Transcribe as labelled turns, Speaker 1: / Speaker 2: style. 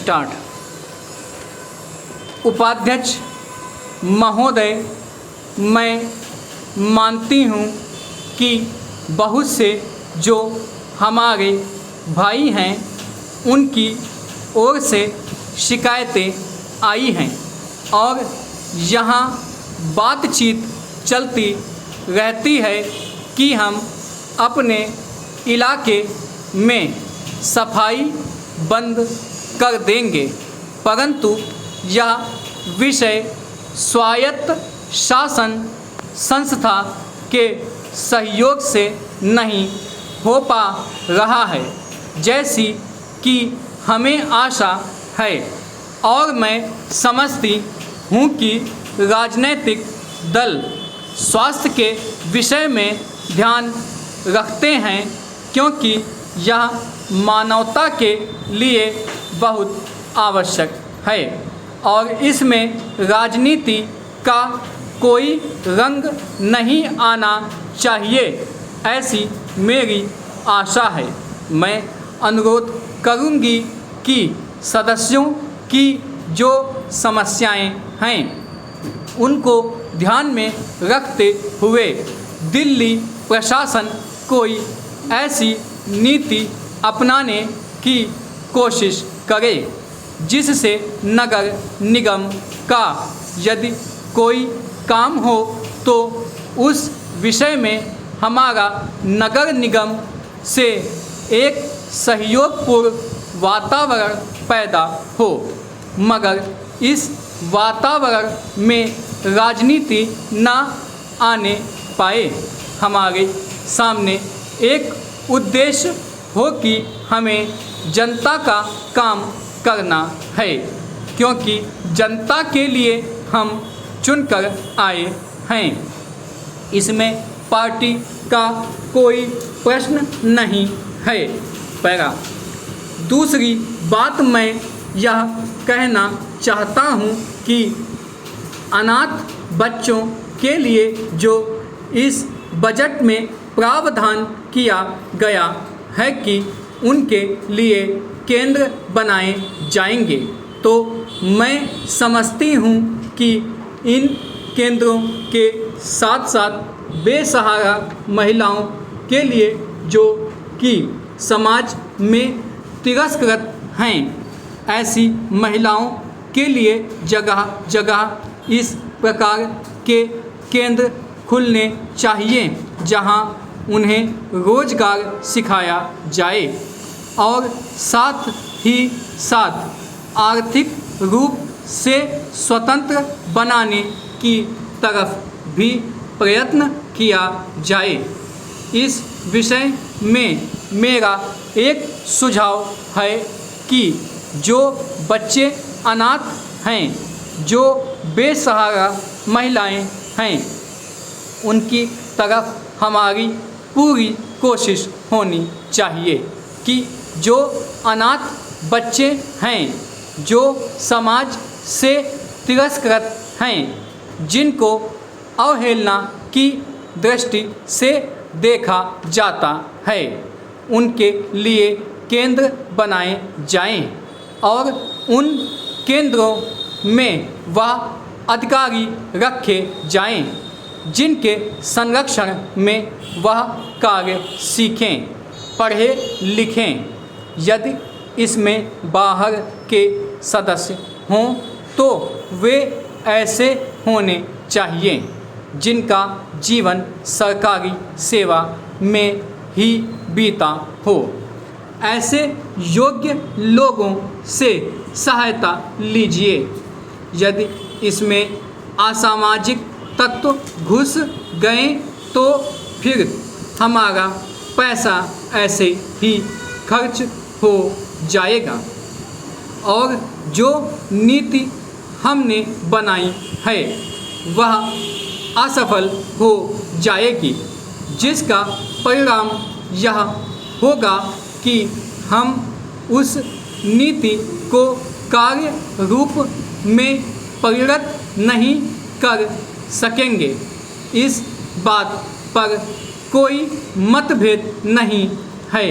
Speaker 1: Start. उपाध्यक्ष महोदय, मैं मानती हूँ कि बहुत से जो हमारे भाई हैं उनकी ओर से शिकायतें आई हैं और यहाँ बातचीत चलती रहती है कि हम अपने इलाके में सफाई बंद कर देंगे, परंतु यह विषय स्वायत्त शासन संस्था के सहयोग से नहीं हो पा रहा है जैसी कि हमें आशा है। और मैं समझती हूँ कि राजनीतिक दल स्वास्थ्य के विषय में ध्यान रखते हैं क्योंकि यह मानवता के लिए बहुत आवश्यक है और इसमें राजनीति का कोई रंग नहीं आना चाहिए, ऐसी मेरी आशा है। मैं अनुरोध करूंगी कि सदस्यों की जो समस्याएं हैं उनको ध्यान में रखते हुए दिल्ली प्रशासन कोई ऐसी नीति अपनाने की कोशिश करे जिससे नगर निगम का यदि कोई काम हो तो उस विषय में हमारा नगर निगम से एक सहयोगपूर्ण वातावरण पैदा हो, मगर इस वातावरण में राजनीति न आने पाए। हमारे सामने एक उद्देश्य हो कि हमें जनता का काम करना है क्योंकि जनता के लिए हम चुनकर आए हैं। इसमें पार्टी का कोई प्रश्न नहीं है। पैरा दूसरी बात मैं यह कहना चाहता हूँ कि अनाथ बच्चों के लिए जो इस बजट में प्रावधान किया गया है कि उनके लिए केंद्र बनाए जाएंगे, तो मैं समझती हूँ कि इन केंद्रों के साथ साथ बेसहारा महिलाओं के लिए जो कि समाज में तिरस्कृत हैं, ऐसी महिलाओं के लिए जगह जगह इस प्रकार के केंद्र खुलने चाहिए जहां उन्हें रोजगार सिखाया जाए और साथ ही साथ आर्थिक रूप से स्वतंत्र बनाने की तरफ भी प्रयत्न किया जाए। इस विषय में मेरा एक सुझाव है कि जो बच्चे अनाथ हैं, जो बेसहारा महिलाएं हैं, उनकी तरफ हमारी पूरी कोशिश होनी चाहिए कि जो अनाथ बच्चे हैं, जो समाज से तिरस्कृत हैं, जिनको अवहेलना की दृष्टि से देखा जाता है, उनके लिए केंद्र बनाए जाएं और उन केंद्रों में वह अधिकारी रखे जाएं जिनके संरक्षण में वह कार्य सीखें, पढ़े लिखें। यदि इसमें बाहर के सदस्य हों तो वे ऐसे होने चाहिए जिनका जीवन सरकारी सेवा में ही बीता हो। ऐसे योग्य लोगों से सहायता लीजिए। यदि इसमें असामाजिक तत्व घुस गए तो फिर हमारा पैसा ऐसे ही खर्च हो जाएगा और जो नीति हमने बनाई है वह असफल हो जाएगी, जिसका परिणाम यह होगा कि हम उस नीति को कार्य रूप में परिणत नहीं कर सकेंगे। इस बात पर कोई मतभेद नहीं है।